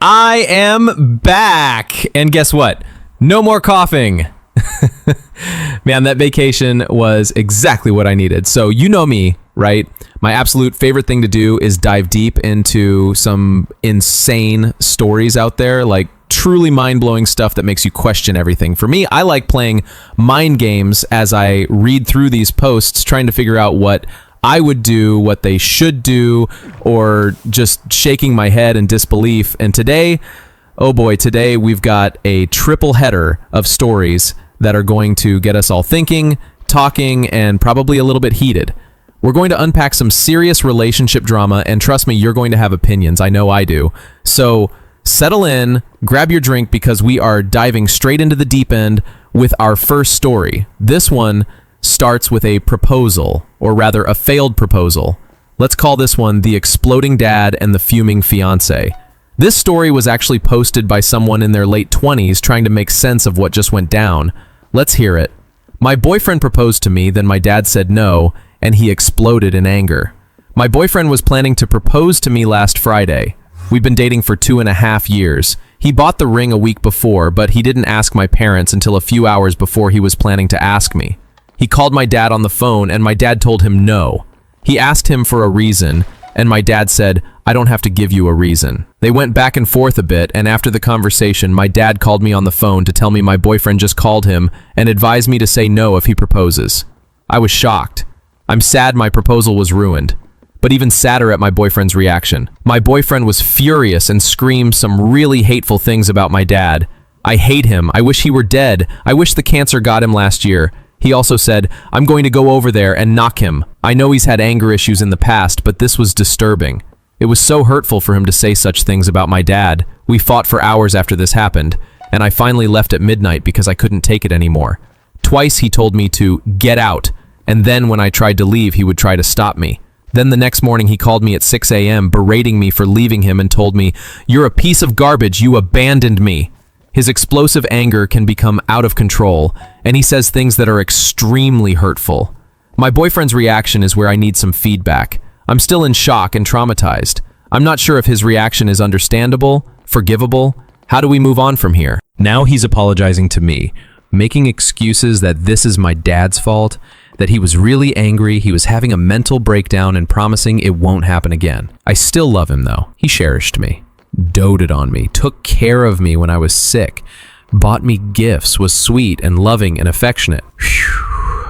I am back. And guess what? No more coughing. Man, that vacation was exactly what I needed. So you know me, right? My absolute favorite thing to do is dive deep into some insane stories out there, like truly mind-blowing stuff that makes you question everything. For me, I like playing mind games as I read through these posts, trying to figure out what I would do, what they should do, or just shaking my head in disbelief. And today, oh boy, today we've got a triple header of stories that are going to get us all thinking, talking, and probably a little bit heated. We're going to unpack some serious relationship drama, and trust me, you're going to have opinions. I know I do. So settle in, grab your drink, because we are diving straight into the deep end with our first story. This one starts with a proposal, or rather a failed proposal. Let's call this one The Exploding Dad and the Fuming Fiancé. This story was actually posted by someone in their late 20s trying to make sense of what just went down. Let's hear it. My boyfriend proposed to me, then my dad said no, and he exploded in anger. My boyfriend was planning to propose to me last Friday. We've been dating for 2.5 years. He bought the ring a week before, but he didn't ask my parents until a few hours before he was planning to ask me. He called my dad on the phone, and my dad told him no. He asked him for a reason, and my dad said, I don't have to give you a reason. They went back and forth a bit, and after the conversation, my dad called me on the phone to tell me my boyfriend just called him and advised me to say no if he proposes. I was shocked. I'm sad my proposal was ruined, but even sadder at my boyfriend's reaction. My boyfriend was furious and screamed some really hateful things about my dad. I hate him. I wish he were dead. I wish the cancer got him last year. He also said, I'm going to go over there and knock him. I know he's had anger issues in the past, but this was disturbing. It was so hurtful for him to say such things about my dad. We fought for hours after this happened, and I finally left at midnight because I couldn't take it anymore. Twice he told me to get out, and then when I tried to leave, he would try to stop me. Then the next morning he called me at 6 a.m. berating me for leaving him and told me, you're a piece of garbage, you abandoned me. His explosive anger can become out of control, and he says things that are extremely hurtful. My boyfriend's reaction is where I need some feedback. I'm still in shock and traumatized. I'm not sure if his reaction is understandable, forgivable. How do we move on from here? Now he's apologizing to me, making excuses that this is my dad's fault, that he was really angry, he was having a mental breakdown, and promising it won't happen again. I still love him though. He cherished me, doted on me, took care of me when I was sick, bought me gifts, was sweet and loving and affectionate. Whew.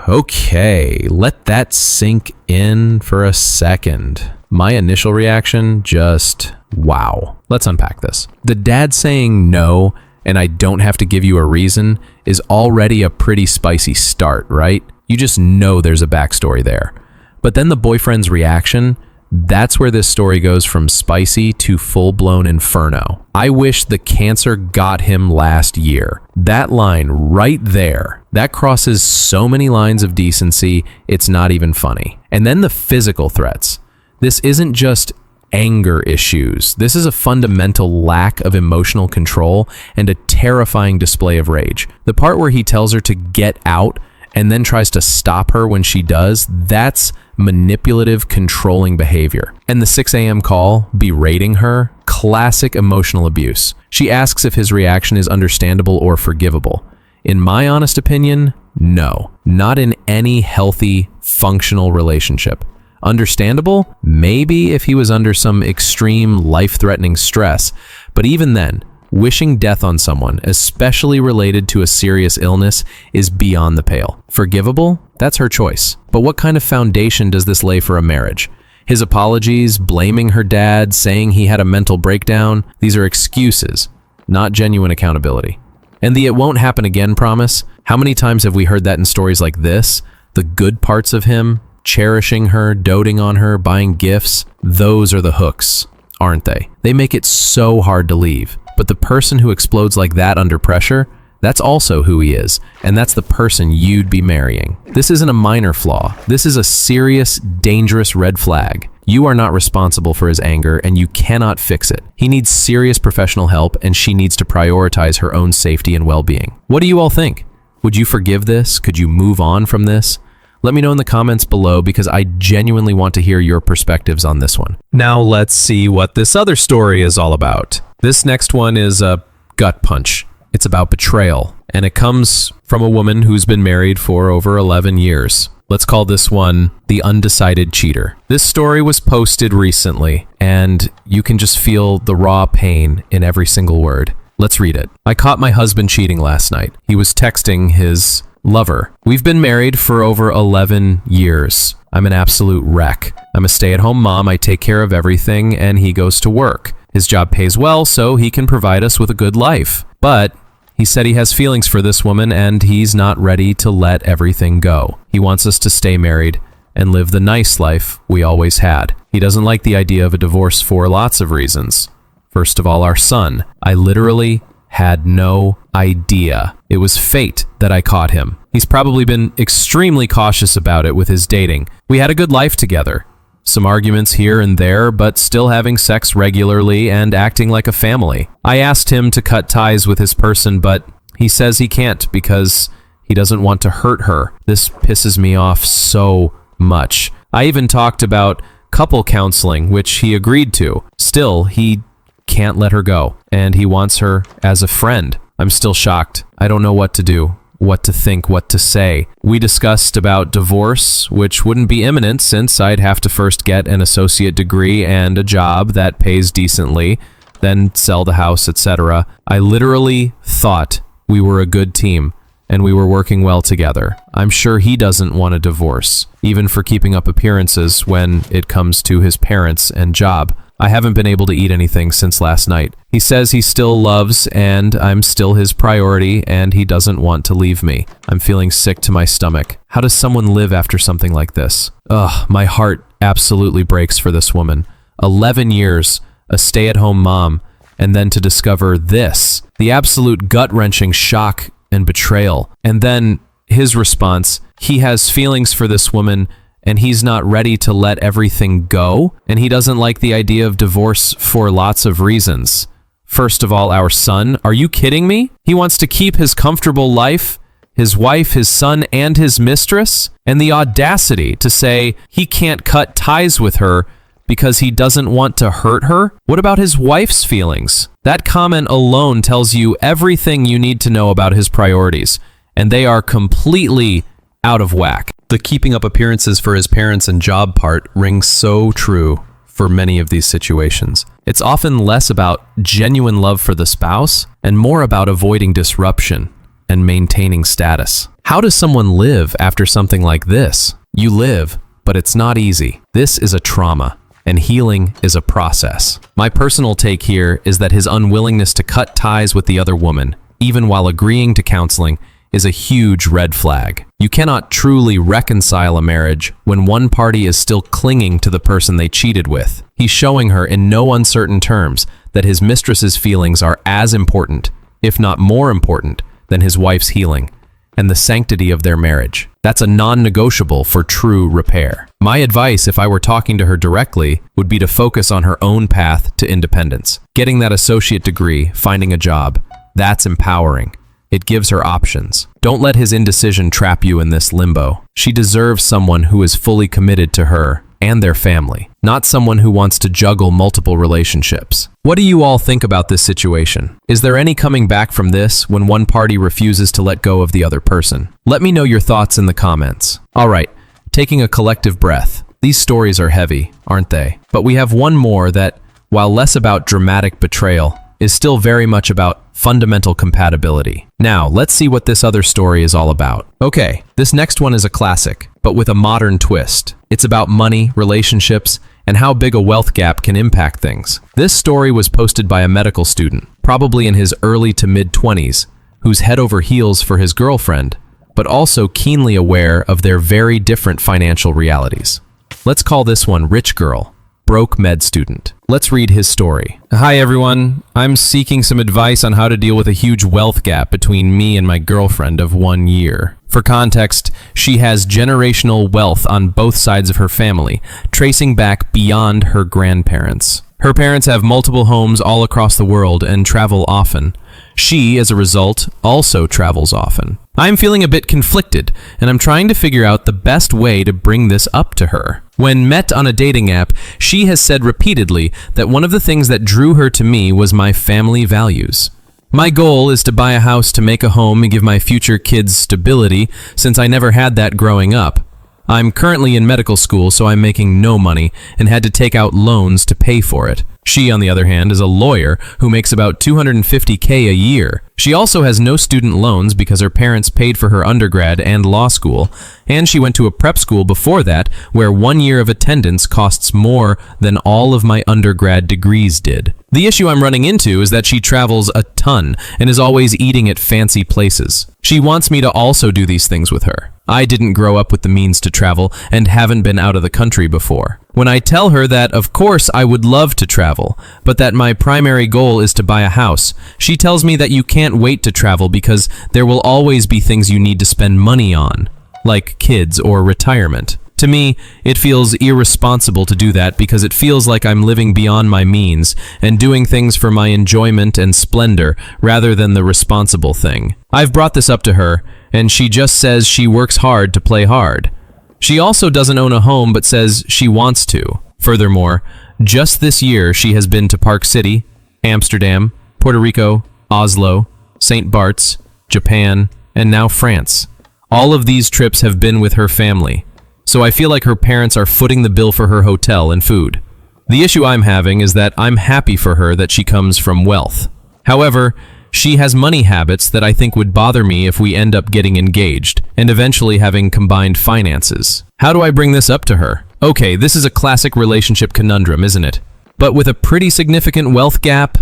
Okay, let that sink in for a second. My initial reaction, just wow. Let's unpack this. The dad saying no, and I don't have to give you a reason, is already a pretty spicy start, right? You just know there's a backstory there. But then the boyfriend's reaction, that's where this story goes from spicy to full-blown inferno. I wish the cancer got him last year. That line right there, that crosses so many lines of decency, it's not even funny. And then the physical threats. This isn't just anger issues. This is a fundamental lack of emotional control and a terrifying display of rage. The part where he tells her to get out and then tries to stop her when she does, that's manipulative, controlling behavior. And the 6 a.m. call, berating her, classic emotional abuse. She asks if his reaction is understandable or forgivable. In my honest opinion, no. Not in any healthy, functional relationship. Understandable? Maybe if he was under some extreme, life-threatening stress. But even then, wishing death on someone, especially related to a serious illness, is beyond the pale. Forgivable? That's her choice. But what kind of foundation does this lay for a marriage? His apologies, blaming her dad, saying he had a mental breakdown, these are excuses, not genuine accountability. And the it won't happen again promise, how many times have we heard that in stories like this? The good parts of him, cherishing her, doting on her, buying gifts, those are the hooks, aren't they? They make it so hard to leave. But the person who explodes like that under pressure, that's also who he is, and that's the person you'd be marrying. This isn't a minor flaw. This is a serious, dangerous red flag. You are not responsible for his anger, and you cannot fix it. He needs serious professional help, and she needs to prioritize her own safety and well-being. What do you all think? Would you forgive this? Could you move on from this? Let me know in the comments below because I genuinely want to hear your perspectives on this one. Now let's see what this other story is all about. This next one is a gut punch. It's about betrayal, and it comes from a woman who's been married for over 11 years. Let's call this one the Undecided Cheater. This story was posted recently, and you can just feel the raw pain in every single word. Let's read it. I caught my husband cheating last night. He was texting his lover. We've been married for over 11 years. I'm an absolute wreck. I'm a stay-at-home mom. I take care of everything, and he goes to work. His job pays well, so he can provide us with a good life. But he said he has feelings for this woman, and he's not ready to let everything go. He wants us to stay married and live the nice life we always had. He doesn't like the idea of a divorce for lots of reasons. First of all, our son. I literally had no idea. It was fate that I caught him. He's probably been extremely cautious about it with his dating. We had a good life together. Some arguments here and there, but still having sex regularly and acting like a family. I asked him to cut ties with his person, but he says he can't because he doesn't want to hurt her. This pisses me off so much. I even talked about couple counseling, which he agreed to. Still, he can't let her go, and he wants her as a friend. I'm still shocked. I don't know what to do, what to think, what to say. We discussed about divorce, which wouldn't be imminent since I'd have to first get an associate degree and a job that pays decently, then sell the house, etc. I literally thought we were a good team and we were working well together. I'm sure he doesn't want a divorce, even for keeping up appearances when it comes to his parents and job. I haven't been able to eat anything since last night. He says he still loves and I'm still his priority and he doesn't want to leave me. I'm feeling sick to my stomach. How does someone live after something like this? Ugh, my heart absolutely breaks for this woman. 11 years, a stay-at-home mom, and then to discover this, the absolute gut-wrenching shock and betrayal. And then his response, he has feelings for this woman and he's not ready to let everything go, and he doesn't like the idea of divorce for lots of reasons. First of all, our son. Are you kidding me? He wants to keep his comfortable life, his wife, his son, and his mistress, and the audacity to say he can't cut ties with her because he doesn't want to hurt her? What about his wife's feelings? That comment alone tells you everything you need to know about his priorities, and they are completely out of whack. The keeping up appearances for his parents and job part rings so true for many of these situations. It's often less about genuine love for the spouse and more about avoiding disruption and maintaining status. How does someone live after something like this? You live, but it's not easy. This is a trauma, and healing is a process. My personal take here is that his unwillingness to cut ties with the other woman, even while agreeing to counseling, is a huge red flag. You cannot truly reconcile a marriage when one party is still clinging to the person they cheated with. He's showing her in no uncertain terms that his mistress's feelings are as important, if not more important, than his wife's healing and the sanctity of their marriage. That's a non-negotiable for true repair. My advice, if I were talking to her directly, would be to focus on her own path to independence. Getting that associate degree, finding a job, that's empowering. It gives her options. Don't let his indecision trap you in this limbo. She deserves someone who is fully committed to her and their family, not someone who wants to juggle multiple relationships. What do you all think about this situation? Is there any coming back from this when one party refuses to let go of the other person? Let me know your thoughts in the comments. All right, taking a collective breath. These stories are heavy, aren't they? But we have one more that, while less about dramatic betrayal, is still very much about fundamental compatibility. Now, let's see what this other story is all about. Okay, this next one is a classic, but with a modern twist. It's about money, relationships, and how big a wealth gap can impact things. This story was posted by a medical student, probably in his early to mid-20s, who's head over heels for his girlfriend, but also keenly aware of their very different financial realities. Let's call this one Rich Girl, Broke Med Student. Let's read his story. Hi everyone, I'm seeking some advice on how to deal with a huge wealth gap between me and my girlfriend of 1 year. For context, she has generational wealth on both sides of her family, tracing back beyond her grandparents. Her parents have multiple homes all across the world and travel often. She, as a result, also travels often. I'm feeling a bit conflicted, and I'm trying to figure out the best way to bring this up to her. When met on a dating app, she has said repeatedly that one of the things that drew her to me was my family values. My goal is to buy a house to make a home and give my future kids stability, since I never had that growing up. I'm currently in medical school, so I'm making no money and had to take out loans to pay for it. She, on the other hand, is a lawyer who makes about $250K a year. She also has no student loans because her parents paid for her undergrad and law school, and she went to a prep school before that where 1 year of attendance costs more than all of my undergrad degrees did. The issue I'm running into is that she travels a ton and is always eating at fancy places. She wants me to also do these things with her. I didn't grow up with the means to travel and haven't been out of the country before. When I tell her that, of course, I would love to travel, but that my primary goal is to buy a house, she tells me that you can't wait to travel because there will always be things you need to spend money on, like kids or retirement. To me, it feels irresponsible to do that because it feels like I'm living beyond my means and doing things for my enjoyment and splendor rather than the responsible thing. I've brought this up to her, and she just says she works hard to play hard. She also doesn't own a home but says she wants to. Furthermore, just this year she has been to Park City, Amsterdam, Puerto Rico, Oslo, St. Bart's, Japan, and now France. All of these trips have been with her family, so I feel like her parents are footing the bill for her hotel and food. The issue I'm having is that I'm happy for her that she comes from wealth. However, she has money habits that I think would bother me if we end up getting engaged and eventually having combined finances. How do I bring this up to her? Okay, this is a classic relationship conundrum, isn't it? But with a pretty significant wealth gap,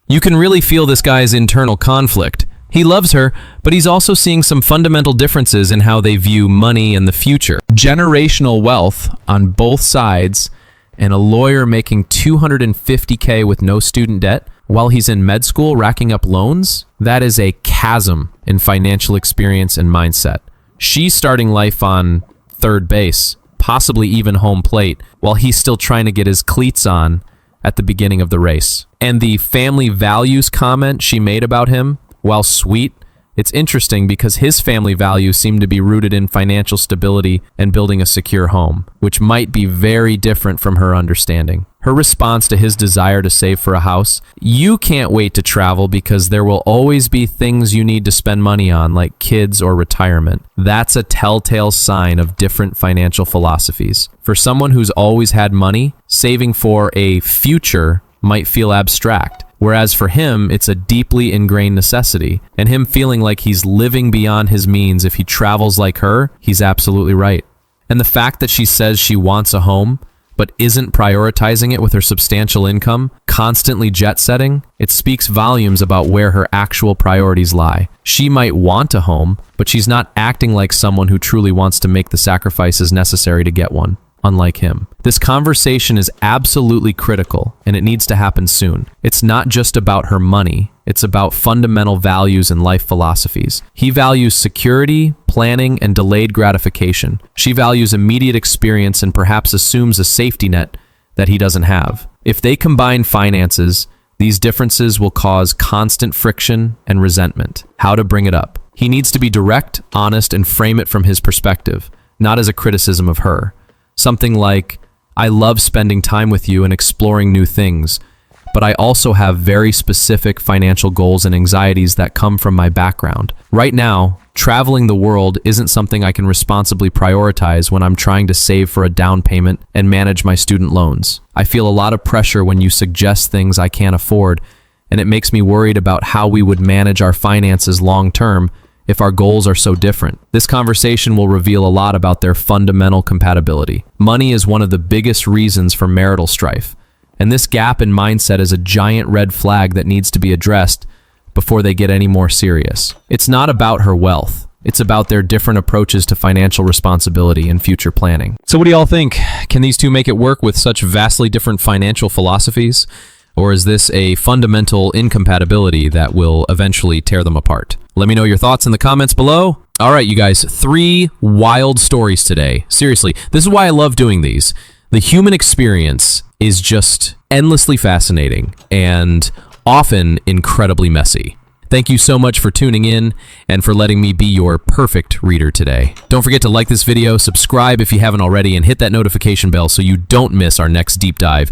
you can really feel this guy's internal conflict. He loves her, but he's also seeing some fundamental differences in how they view money and the future. Generational wealth on both sides, and a lawyer making $250K with no student debt while he's in med school racking up loans, that is a chasm in financial experience and mindset. She's starting life on third base, possibly even home plate, while he's still trying to get his cleats on at the beginning of the race. And the family values comment she made about him, while sweet, it's interesting because his family values seem to be rooted in financial stability and building a secure home, which might be very different from her understanding. Her response to his desire to save for a house, you can't wait to travel because there will always be things you need to spend money on, like kids or retirement. That's a telltale sign of different financial philosophies. For someone who's always had money, saving for a future might feel abstract. Whereas for him, it's a deeply ingrained necessity, and him feeling like he's living beyond his means if he travels like her, he's absolutely right. And the fact that she says she wants a home, but isn't prioritizing it with her substantial income, constantly jet-setting, it speaks volumes about where her actual priorities lie. She might want a home, but she's not acting like someone who truly wants to make the sacrifices necessary to get one. Unlike him. This conversation is absolutely critical, and it needs to happen soon. It's not just about her money, it's about fundamental values and life philosophies. He values security, planning, and delayed gratification. She values immediate experience and perhaps assumes a safety net that he doesn't have. If they combine finances, these differences will cause constant friction and resentment. How to bring it up? He needs to be direct, honest, and frame it from his perspective, not as a criticism of her. Something like, I love spending time with you and exploring new things, but I also have very specific financial goals and anxieties that come from my background. Right now, traveling the world isn't something I can responsibly prioritize when I'm trying to save for a down payment and manage my student loans. I feel a lot of pressure when you suggest things I can't afford, and it makes me worried about how we would manage our finances long term if our goals are so different. This conversation will reveal a lot about their fundamental compatibility. Money is one of the biggest reasons for marital strife, and this gap in mindset is a giant red flag that needs to be addressed before they get any more serious. It's not about her wealth. It's about their different approaches to financial responsibility and future planning. So what do y'all think? Can these two make it work with such vastly different financial philosophies? Or is this a fundamental incompatibility that will eventually tear them apart? Let me know your thoughts in the comments below. All right, you guys, 3 wild stories today. Seriously, this is why I love doing these. The human experience is just endlessly fascinating and often incredibly messy. Thank you so much for tuning in and for letting me be your perfect reader today. Don't forget to like this video, subscribe if you haven't already, and hit that notification bell so you don't miss our next deep dive